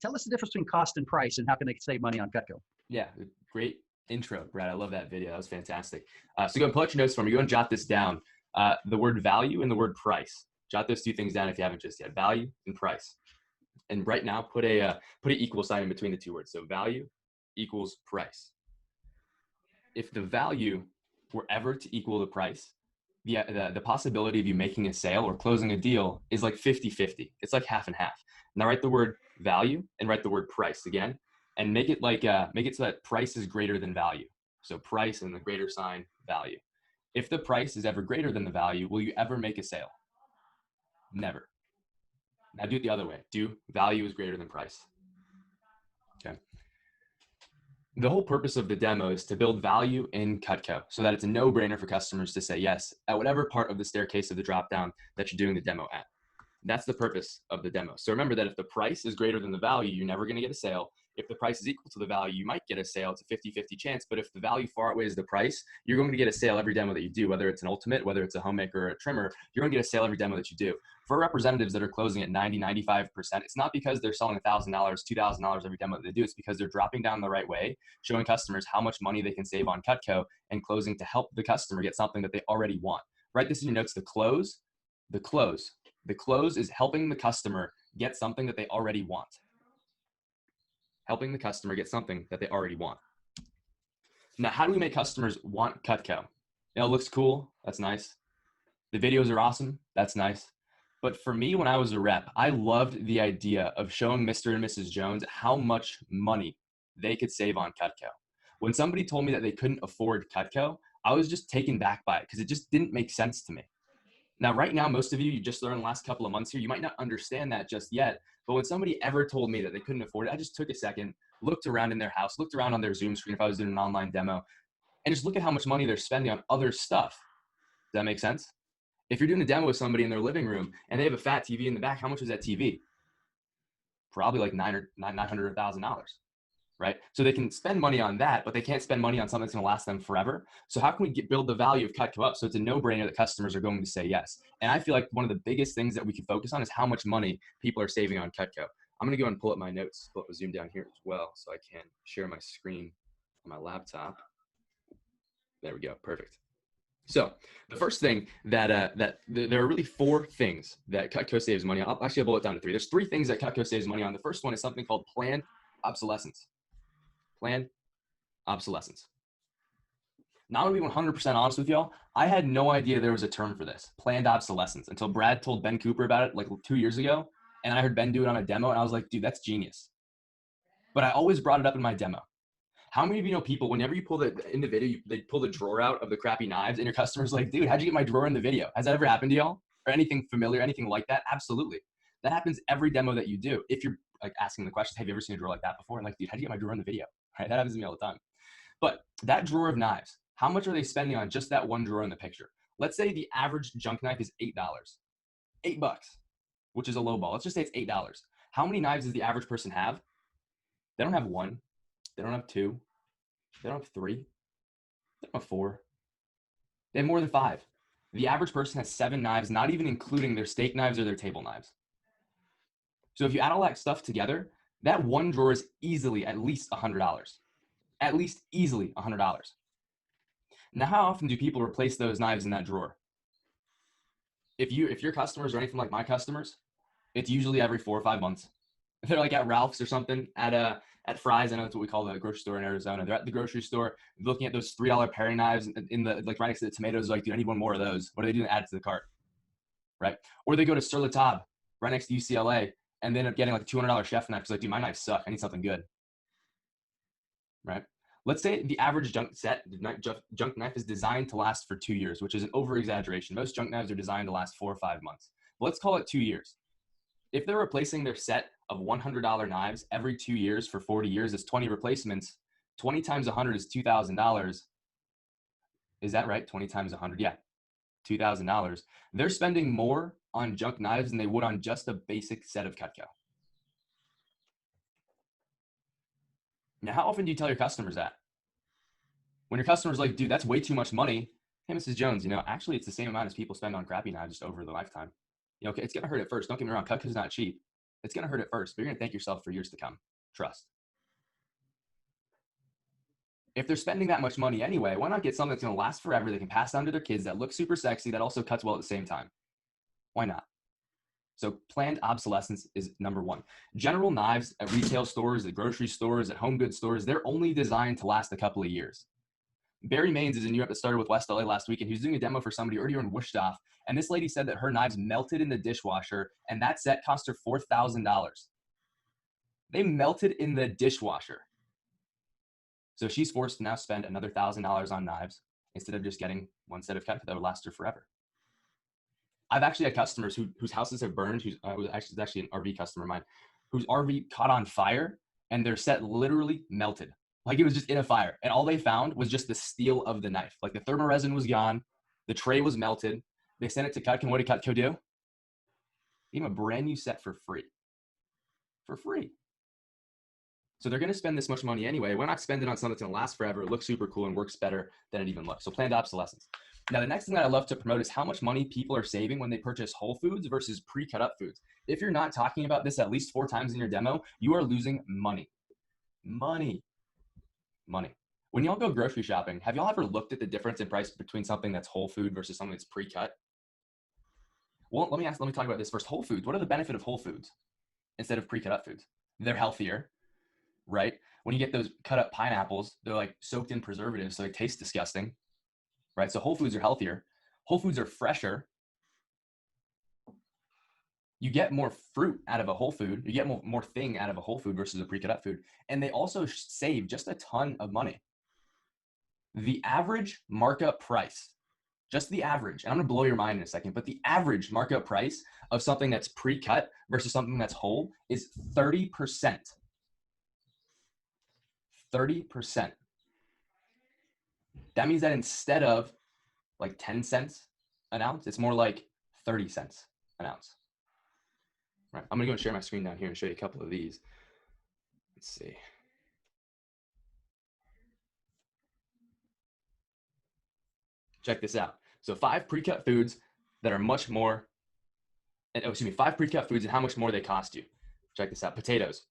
Tell us the difference between cost and price and how can they save money on Cutco. Yeah, great intro, Brad. I love that video. That was fantastic. So go and pull out your notes for me. Go and jot this down. The word value and the word price. Jot those two things down if you haven't just yet. Value and price. And right now, put an equal sign in between the two words. So value equals price. If the value were ever to equal the price, the possibility of you making a sale or closing a deal is like 50-50. It's like half and half. Now write the word value and write the word price again, and make it so that price is greater than value. So price and the greater sign value. If the price is ever greater than the value, will you ever make a sale? Never. Now do it the other way. Do value is greater than price. Okay. The whole purpose of the demo is to build value in Cutco so that it's a no-brainer for customers to say yes at whatever part of the staircase of the dropdown that you're doing the demo at. That's the purpose of the demo. So remember that if the price is greater than the value, you're never going to get a sale. If the price is equal to the value, you might get a sale. It's a 50-50 chance. But if the value far outweighs the price, you're going to get a sale every demo that you do, whether it's an ultimate, whether it's a homemaker or a trimmer, you're going to get a sale every demo that you do. For representatives that are closing at 90-95%, it's not because they're selling $1,000, $2,000 every demo that they do. It's because they're dropping down the right way, showing customers how much money they can save on Cutco and closing to help the customer get something that they already want. Write this in your notes. The close is helping the customer get something that they already want. Helping the customer get something that they already want. Now, how do we make customers want Cutco? It looks cool. That's nice. The videos are awesome. That's nice. But for me, when I was a rep, I loved the idea of showing Mr. and Mrs. Jones how much money they could save on Cutco. When somebody told me that they couldn't afford Cutco, I was just taken back by it because it just didn't make sense to me. Now, right now, most of you just learned the last couple of months here. You might not understand that just yet, but when somebody ever told me that they couldn't afford it, I just took a second, looked around in their house, looked around on their Zoom screen if I was doing an online demo, and just look at how much money they're spending on other stuff. Does that make sense? If you're doing a demo with somebody in their living room and they have a fat TV in the back, how much is that TV? Probably like $900 or $1,000. Right? So they can spend money on that, but they can't spend money on something that's going to last them forever. So how can we build the value of Cutco up so it's a no-brainer that customers are going to say yes? And I feel like one of the biggest things that we can focus on is how much money people are saving on Cutco. I'm going to go and pull up my notes, pull up a Zoom down here as well so I can share my screen on my laptop. There we go. Perfect. So the first thing that there are really four things that Cutco saves money on. I'll bullet it down to three. There's three things that Cutco saves money on. The first one is something called planned obsolescence. Planned obsolescence. Now, I'm going to be 100% honest with y'all. I had no idea there was a term for this, planned obsolescence, until Brad told Ben Cooper about it like 2 years ago. And I heard Ben do it on a demo and I was like, dude, that's genius. But I always brought it up in my demo. How many of you know people, whenever you pull in the video, they pull the drawer out of the crappy knives and your customer's like, dude, how'd you get my drawer in the video? Has that ever happened to y'all? Or anything familiar, anything like that? Absolutely. That happens every demo that you do. If you're like asking the questions, have you ever seen a drawer like that before? And like, dude, how'd you get my drawer in the video? Right? That happens to me all the time. But that drawer of knives, how much are they spending on just that one drawer in the picture? Let's say the average junk knife is $8. $8, which is a low ball. Let's just say it's $8. How many knives does the average person have? They don't have one. They don't have two. They don't have three. They don't have four. They have more than five. The average person has 7 knives, not even including their steak knives or their table knives. So if you add all that stuff together, that one drawer is easily at least $100. At least easily $100. Now, how often do people replace those knives in that drawer? If your customers are anything like my customers, it's usually every 4 or 5 months. If they're like at Ralph's or something, at Fry's, I know that's what we call the grocery store in Arizona. They're at the grocery store looking at those $3 paring knives in the like right next to the tomatoes. Like, dude, I need one more of those. What do they do? Add it to the cart, right? Or they go to Sur La Table right next to UCLA and they end up getting like a $200 chef knife. Because like, dude, my knives suck. I need something good, right? Let's say the average junk knife is designed to last for 2 years, which is an over-exaggeration. Most junk knives are designed to last 4 or 5 months. But let's call it 2 years. If they're replacing their set of $100 knives every 2 years for 40 years, it's 20 replacements. 20 times 100 is $2,000. Is that right? 20 times 100? Yeah, $2,000. They're spending more on junk knives than they would on just a basic set of Cutco. Now, how often do you tell your customers that? When your customer's like, dude, that's way too much money. Hey, Mrs. Jones, actually it's the same amount as people spend on crappy knives just over the lifetime. Okay, it's going to hurt at first. Don't get me wrong. Cutco's not cheap. It's going to hurt at first, but you're going to thank yourself for years to come. Trust. If they're spending that much money anyway, why not get something that's going to last forever, they can pass down to their kids, that looks super sexy, that also cuts well at the same time? Why not? So planned obsolescence is number one. General knives at retail stores, at grocery stores, at home goods stores, they're only designed to last a couple of years. Barry Maines is in Europe that started with West LA last week, and he was doing a demo for somebody earlier in Wichita, and this lady said that her knives melted in the dishwasher, and that set cost her $4,000. They melted in the dishwasher. So she's forced to now spend another $1,000 on knives instead of just getting one set of cut that would last her forever. I've actually had customers whose houses have burned, it's actually an RV customer of mine, whose RV caught on fire and their set literally melted. Like it was just in a fire. And all they found was just the steel of the knife. Like the thermoresin was gone. The tray was melted. They sent it to Cutco. What did Cutco do? Gave them a brand new set for free. For free. So they're going to spend this much money anyway. Why not spend it on something that's going to last forever, looks super cool, and works better than it even looks? So planned obsolescence. Now, the next thing that I love to promote is how much money people are saving when they purchase whole foods versus pre-cut up foods. If you're not talking about this at least 4 times in your demo, you are losing money. Money. When y'all go grocery shopping, have y'all ever looked at the difference in price between something that's whole food versus something that's pre-cut? Well, let me talk about this first. Whole foods. What are the benefit of whole foods instead of pre-cut up foods? They're healthier, right? When you get those cut up pineapples, they're like soaked in preservatives, so they taste disgusting, right? So whole foods are healthier. Whole foods are fresher. You get more fruit out of a whole food. You get more thing out of a whole food versus a pre-cut up food. And they also save just a ton of money. The average markup price, just the average, and I'm going to blow your mind in a second, but the average markup price of something that's pre-cut versus something that's whole is 30%. 30%. That means that instead of like 10 cents an ounce, it's more like 30 cents an ounce. Right. I'm going to go and share my screen down here and show you a couple of these. Let's see. Check this out. So 5 pre-cut foods that are much more, 5 pre-cut foods and how much more they cost you. Check this out. Potatoes.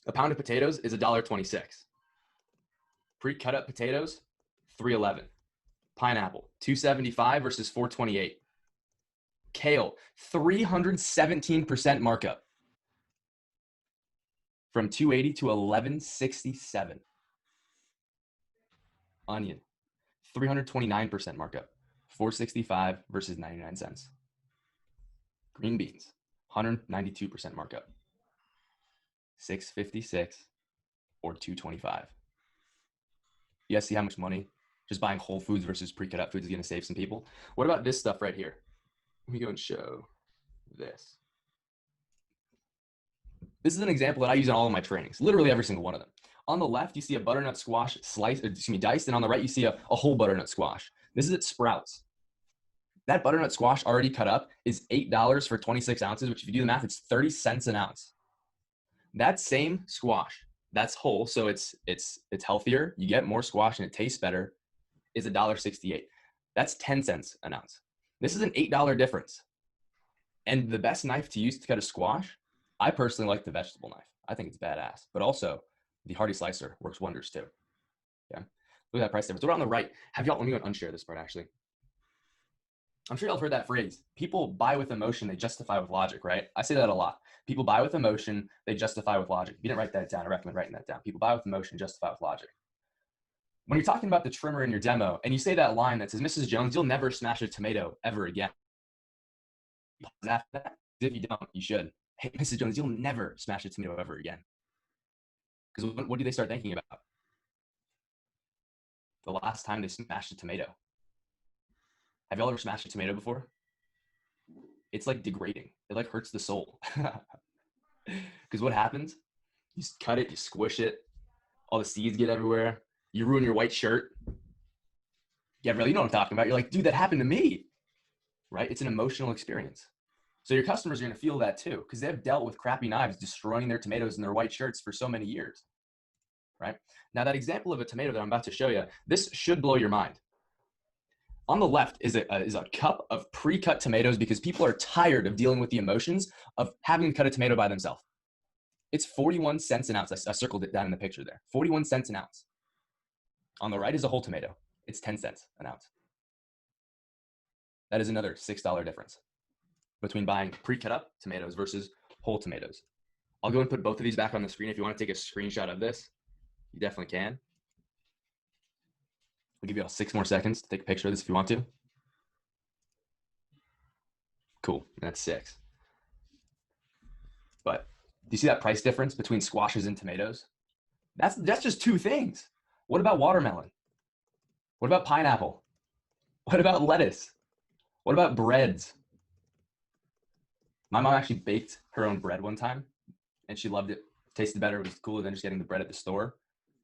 A pound of potatoes is $1.26. Pre-cut up potatoes, $3.11. Pineapple, $2.75 versus $4.28. Kale, 317% markup. From $2.80 to $11.67. Onion, 329% markup. $4.65 versus 99 cents. Green beans, 192% markup. $6.56 or $2.25. You guys see how much money just buying whole foods versus pre-cut up foods is going to save some people? What about this stuff right here? Let me go and show this. This is an example that I use in all of my trainings, literally every single one of them. On the left, you see a butternut squash diced, and on the right, you see a whole butternut squash. This is at Sprouts. That butternut squash already cut up is $8 for 26 ounces, which if you do the math, it's 30 cents an ounce. That same squash, that's whole, so it's healthier, you get more squash and it tastes better, is $1.68. That's 10 cents an ounce. This is an $8 difference. And the best knife to use to cut a squash, I personally like the vegetable knife. I think it's badass. But also, the Hardy Slicer works wonders too. Yeah. Look at that price difference. What on the right? Let me go and unshare this part actually. I'm sure y'all have heard that phrase. People buy with emotion, they justify with logic, right? I say that a lot. People buy with emotion, they justify with logic. If you didn't write that down, I recommend writing that down. People buy with emotion, justify with logic. When you're talking about the trimmer in your demo and you say that line that says, Mrs. Jones, you'll never smash a tomato ever again. After that, if you don't, you should. Hey, Mrs. Jones, you'll never smash a tomato ever again. Because what do they start thinking about? The last time they smashed a tomato. Have y'all ever smashed a tomato before? It's like degrading. It like hurts the soul. Because what happens? You cut it, you squish it, all the seeds get everywhere. You ruin your white shirt. Yeah, really, you know what I'm talking about. You're like, dude, that happened to me. Right? It's an emotional experience. So your customers are going to feel that too, because they've dealt with crappy knives destroying their tomatoes and their white shirts for so many years. Right? Now that example of a tomato that I'm about to show you, this should blow your mind. On the left is a cup of pre-cut tomatoes because people are tired of dealing with the emotions of having to cut a tomato by themselves. It's 41 cents an ounce. I circled it down in the picture there. 41 cents an ounce. On the right is a whole tomato. It's 10 cents an ounce. That is another $6 difference between buying pre-cut up tomatoes versus whole tomatoes. I'll go and put both of these back on the screen. If you want to take a screenshot of this, you definitely can. I'll give you all 6 more seconds to take a picture of this if you want to. Cool, that's 6. But do you see that price difference between squashes and tomatoes? That's just 2 things. What about watermelon? What about pineapple? What about lettuce? What about breads? My mom actually baked her own bread one time, and she loved it. Tasted better. It was cooler than just getting the bread at the store.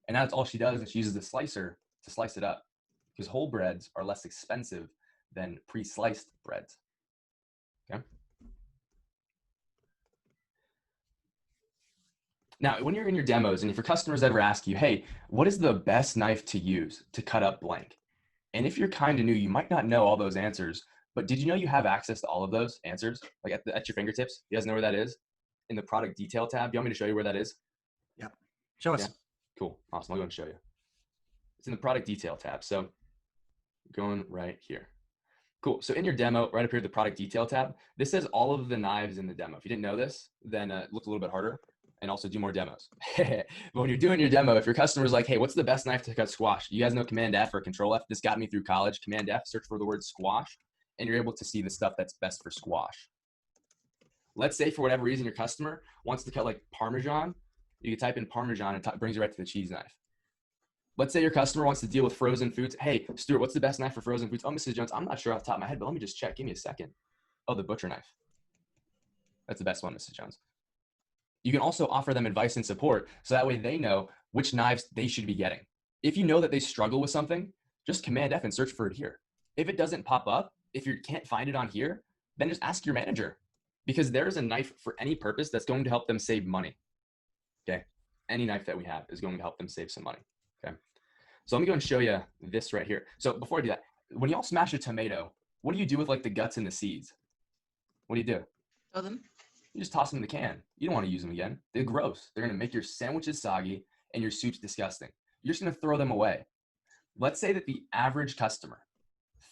And that's all she does, and she uses the slicer to slice it up, because whole breads are less expensive than pre-sliced breads. Okay. Now, when you're in your demos, and if your customers ever ask you, hey, what is the best knife to use to cut up blank? And if you're kind of new, you might not know all those answers, but did you know you have access to all of those answers, like at your fingertips? You guys know where that is? In the product detail tab. Do you want me to show you where that is? Yep. Show us. Yeah. Cool. Awesome. I'll go and show you. It's in the product detail tab. So going right here. Cool. So in your demo, right up here, the product detail tab, this says all of the knives in the demo. If you didn't know this, then look a little bit harder and also do more demos. But when you're doing your demo, if your customer's like, hey, what's the best knife to cut squash? You guys know Command F or Control F? This got me through college. Command F, search for the word squash, and you're able to see the stuff that's best for squash. Let's say for whatever reason, your customer wants to cut like Parmesan. You can type in Parmesan and it brings you right to the cheese knife. Let's say your customer wants to deal with frozen foods. Hey, Stuart, what's the best knife for frozen foods? Oh, Mrs. Jones, I'm not sure off the top of my head, but let me just check. Give me a second. Oh, the butcher knife. That's the best one, Mrs. Jones. You can also offer them advice and support so that way they know which knives they should be getting. If you know that they struggle with something, just Command F and search for it here. If it doesn't pop up, if you can't find it on here, then just ask your manager, because there's a knife for any purpose that's going to help them save money. Okay. Any knife that we have is going to help them save some money. Okay. So let me go and show you this right here. So before I do that, when y'all smash a tomato, what do you do with like the guts and the seeds? What do? Throw them. You just toss them in the can. You don't want to use them again. They're gross. They're going to make your sandwiches soggy and your soup's disgusting. You're just going to throw them away. Let's say that the average customer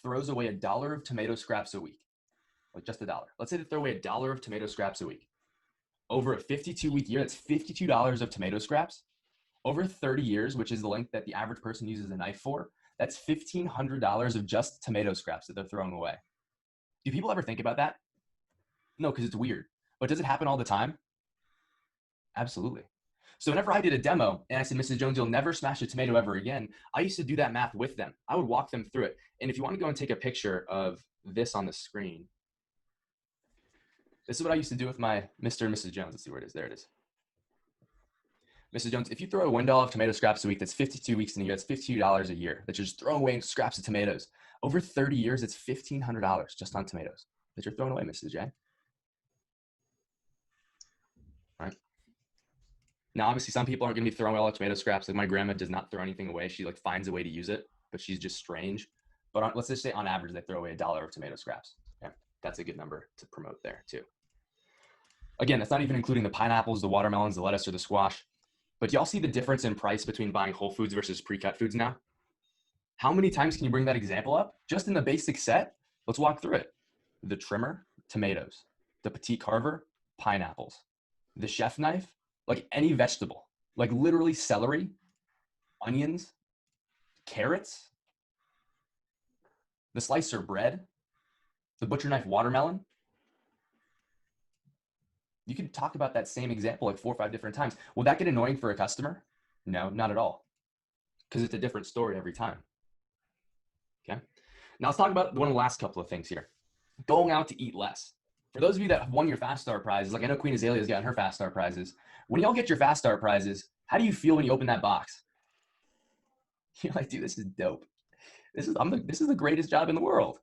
throws away $1 of tomato scraps a week, like just $1. Let's say they throw away $1 of tomato scraps a week. Over a 52-week year, that's $52 of tomato scraps. Over 30 years, which is the length that the average person uses a knife for, that's $1,500 of just tomato scraps that they're throwing away. Do people ever think about that? No, because it's weird. But does it happen all the time? Absolutely. So whenever I did a demo and I said, Mrs. Jones, you'll never smash a tomato ever again, I used to do that math with them. I would walk them through it. And if you want to go and take a picture of this on the screen, this is what I used to do with my Mr. and Mrs. Jones. Let's see where it is. There it is. Mrs. Jones, if you throw a $1 of tomato scraps a week, that's 52 weeks in a year. That's $52 a year that you're just throwing away scraps of tomatoes. Over 30 years, it's $1,500 just on tomatoes that you're throwing away, Mrs. J. Right? Now, obviously, some people aren't going to be throwing away all the tomato scraps. Like my grandma does not throw anything away. She like finds a way to use it, but she's just strange. But let's just say on average, they throw away $1 of tomato scraps. Okay? That's a good number to promote there too. Again, that's not even including the pineapples, the watermelons, the lettuce, or the squash. But y'all see the difference in price between buying whole foods versus pre-cut foods now? How many times can you bring that example up? Just in the basic set, let's walk through it. The trimmer, tomatoes. The petite carver, pineapples. The chef knife, like any vegetable, like literally celery, onions, carrots. The slicer bread, the butcher knife watermelon. You could talk about that same example like 4 or 5 different times. Will that get annoying for a customer? No, not at all. Because it's a different story every time. Okay. Now let's talk about one of the last couple of things here. Going out to eat less. For those of you that have won your Fast Star prizes, like I know Queen Azalea's gotten her Fast Star prizes. When y'all get your Fast Star prizes, how do you feel when you open that box? You're like, dude, this is dope. This is the greatest job in the world.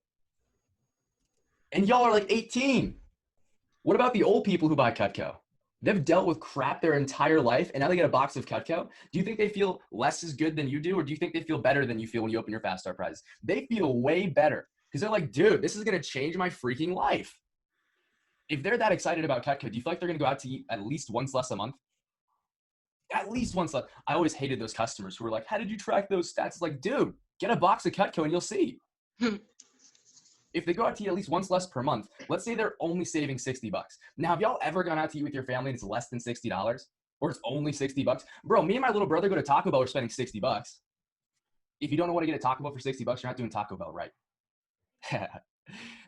And y'all are like 18. What about the old people who buy Cutco? They've dealt with crap their entire life, and now they get a box of Cutco. Do you think they feel less as good than you do, or do you think they feel better than you feel when you open your Fast Start prizes? They feel way better because they're like, dude, this is going to change my freaking life. If they're that excited about Cutco, do you feel like they're going to go out to eat at least once less a month? At least once less. I always hated those customers who were like, how did you track those stats? Like, dude, get a box of Cutco and you'll see. If they go out to eat at least once less per month, let's say they're only saving $60. Now, have y'all ever gone out to eat with your family and it's less than $60? Or it's only $60? Bro, me and my little brother go to Taco Bell, we're spending $60. If you don't know what to get at Taco Bell for $60, you're not doing Taco Bell right.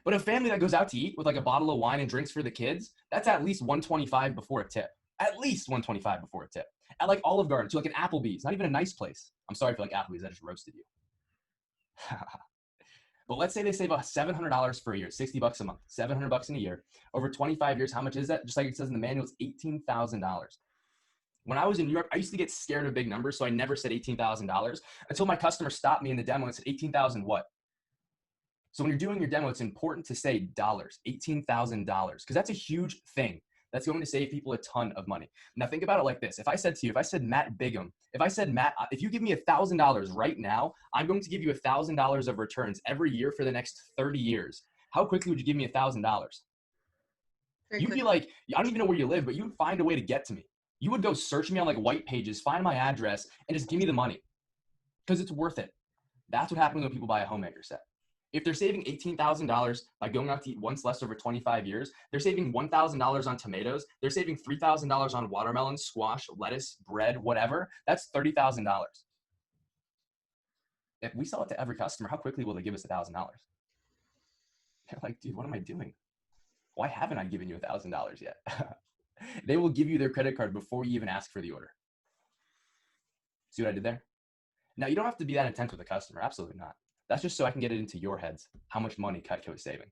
But a family that goes out to eat with like a bottle of wine and drinks for the kids, that's at least $125 before a tip. At least $125 before a tip. At like Olive Garden, to like an Applebee's, not even a nice place. I'm sorry for like Applebee's, I just roasted you. But let's say they save $700 for a year, $60 a month, $700 in a year. Over 25 years, how much is that? Just like it says in the manual, it's $18,000. When I was in New York, I used to get scared of big numbers, so I never said $18,000 until my customer stopped me in the demo and said, 18,000 what? So when you're doing your demo, it's important to say dollars, $18,000, because that's a huge thing. That's going to save people a ton of money. Now think about it like this. If I said to you, if I said Matt Bigham, if I said Matt, if you give me $1,000 right now, I'm going to give you $1,000 of returns every year for the next 30 years. How quickly would you give me $1,000? You'd be like, I don't even know where you live, but you would find a way to get to me. You would go search me on like white pages, find my address, and just give me the money because it's worth it. That's what happens when people buy a homemaker set. If they're saving $18,000 by going out to eat once less over 25 years, they're saving $1,000 on tomatoes. They're saving $3,000 on watermelon, squash, lettuce, bread, whatever. That's $30,000. If we sell it to every customer, how quickly will they give us $1,000? They're like, dude, what am I doing? Why haven't I given you $1,000 yet? They will give you their credit card before you even ask for the order. See what I did there? Now, you don't have to be that intense with the customer. Absolutely not. That's just so I can get it into your heads how much money Cutco is saving.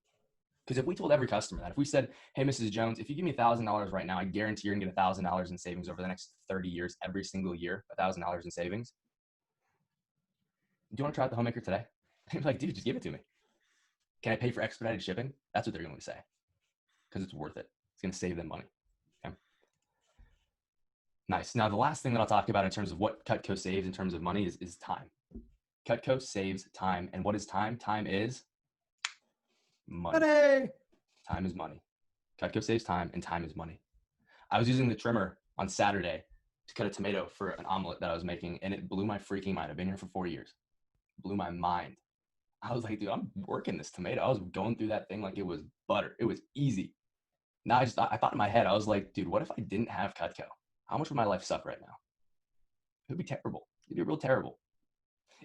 Because if we told every customer that, if we said, hey, Mrs. Jones, if you give me $1,000 right now, I guarantee you're going to get $1,000 in savings over the next 30 years, every single year, $1,000 in savings. Do you want to try out the homemaker today? They'd be like, dude, just give it to me. Can I pay for expedited shipping? That's what they're going to say. Because it's worth it. It's going to save them money. Okay. Nice. Now, the last thing that I'll talk about in terms of what Cutco saves in terms of money is time. Cutco saves time. And what is time? Time is money. Time is money. Cutco saves time, and time is money. I was using the trimmer on Saturday to cut a tomato for an omelet that I was making, and it blew my freaking mind. I've been here for 4 years. It blew my mind. I was like, dude, I'm working this tomato. I was going through that thing like it was butter. It was easy. Now I thought in my head, I was like, dude, what if I didn't have Cutco? How much would my life suck right now? It would be terrible. It'd be real terrible.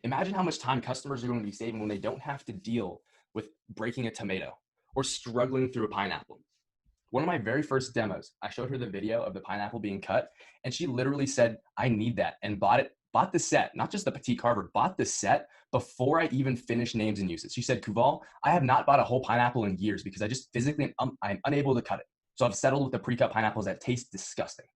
Imagine how much time customers are going to be saving when they don't have to deal with breaking a tomato or struggling through a pineapple. One of my very first demos, I showed her the video of the pineapple being cut, and she literally said, I need that, and bought the set, not just the petite carver, bought the set before I even finished names and uses. She said, Kuvaal, I have not bought a whole pineapple in years because I just physically, I'm unable to cut it. So I've settled with the pre-cut pineapples that taste disgusting.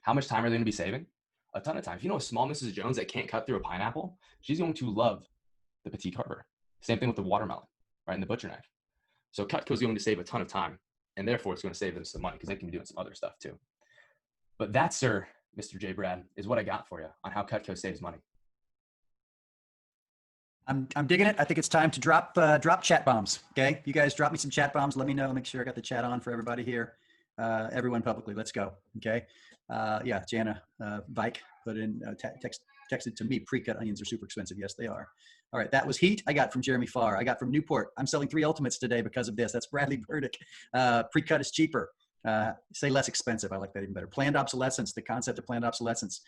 How much time are they going to be saving? A ton of time. If you know a small Mrs. Jones that can't cut through a pineapple, she's going to love the petite carver. Same thing with the watermelon, right, and the butcher knife. So Cutco is going to save a ton of time, and therefore it's going to save them some money because they can be doing some other stuff too. But that, sir, Mr. J. Brad, is what I got for you on how Cutco saves money. I'm digging it. I think it's time to drop chat bombs. Okay, you guys drop me some chat bombs. Let me know. Make sure I got the chat on for everybody here. Everyone publicly. Let's go. Okay. Yeah, Jana Vike put in texted to me. Pre-cut onions are super expensive. Yes, they are. All right, that was heat. I got from Jeremy Farr. I got from Newport. I'm selling 3 Ultimates today because of this. That's Bradley Burdick. Pre-cut is cheaper. Say less expensive. I like that even better. Planned obsolescence. The concept of planned obsolescence.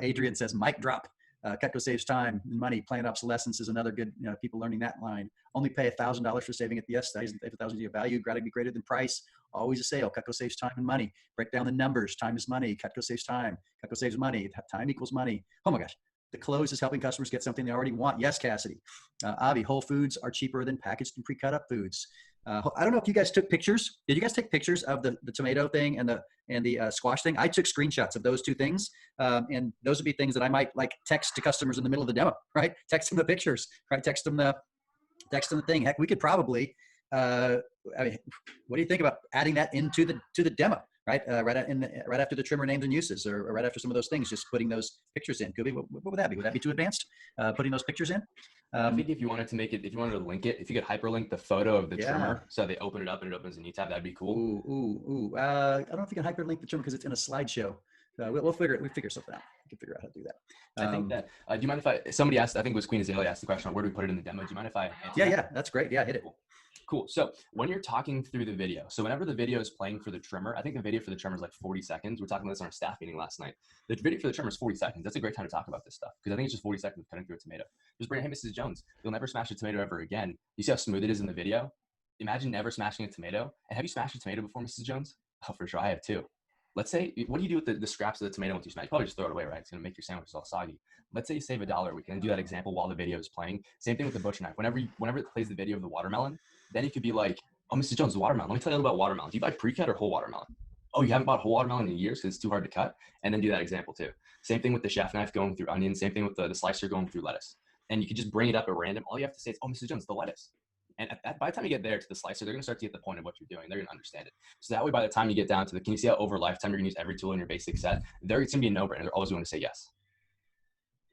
Adrian says mic drop. Cutco saves time and money. Planned obsolescence is another good, people learning that line. Only pay $1,000 for saving at the S size and pay $1,000 value. Got to be greater than price. Always a sale. Cutco saves time and money. Break down the numbers. Time is money. Cutco saves time. Cutco saves money. Time equals money. Oh my gosh. The close is helping customers get something they already want. Yes, Cassidy. Avi, whole foods are cheaper than packaged and pre-cut up foods. I don't know if you guys took pictures. Did you guys take pictures of the tomato thing and the squash thing? I took screenshots of those 2 things. And those would be things that I might like text to customers in the middle of the demo, right? Text them the pictures, right? Text them the thing. Heck, we could probably, I mean, what do you think about adding that into the demo? right? Right after the trimmer names and uses, or right after some of those things, just putting those pictures in. Could be, what would that be? Would that be too advanced? Putting those pictures in? I think if you wanted to make it, if you wanted to link it, if you could hyperlink the photo of the Yeah. trimmer, so they open it up and it opens a new tab, that'd be cool. I don't know if you can hyperlink the trimmer because it's in a slideshow. We'll figure something out. We can figure out how to do that. I think that, do you mind if somebody asked, I think it was Queen Azalea asked the question on where do we put it in the demo. Do you mind if I answer that? Yeah, that's great. Yeah, hit it. Cool. So when you're talking through the video, so whenever the video is playing for the trimmer, I think the video for the trimmer is like 40 seconds. We're talking about this on our staff meeting last night. The video for the trimmer is 40 seconds. That's a great time to talk about this stuff because I think it's just 40 seconds of cutting through a tomato. Just bring it, hey, Mrs. Jones, you'll never smash a tomato ever again. You see how smooth it is in the video? Imagine never smashing a tomato. And have you smashed a tomato before, Mrs. Jones? Oh, for sure. I have too. Let's say, what do you do with the scraps of the tomato once you smash? You probably just throw it away, right? It's going to make your sandwiches all soggy. Let's say you save $1 a week and do that example while the video is playing. Same thing with the butcher knife. Whenever it plays the video of the watermelon, then you could be like, oh, Mrs. Jones, the watermelon. Let me tell you a little about watermelon. Do you buy pre-cut or whole watermelon? Oh, you haven't bought whole watermelon in years because it's too hard to cut? And then do that example too. Same thing with the chef knife going through onions. Same thing with the slicer going through lettuce. And you could just bring it up at random. All you have to say is, oh, Mrs. Jones, the lettuce. And by the time you get there to the slicer, they're going to start to get the point of what you're doing. They're going to understand it. So that way, by the time you get down to can you see how over lifetime you're going to use every tool in your basic set? It's going to be a no-brainer. They're always going to say yes.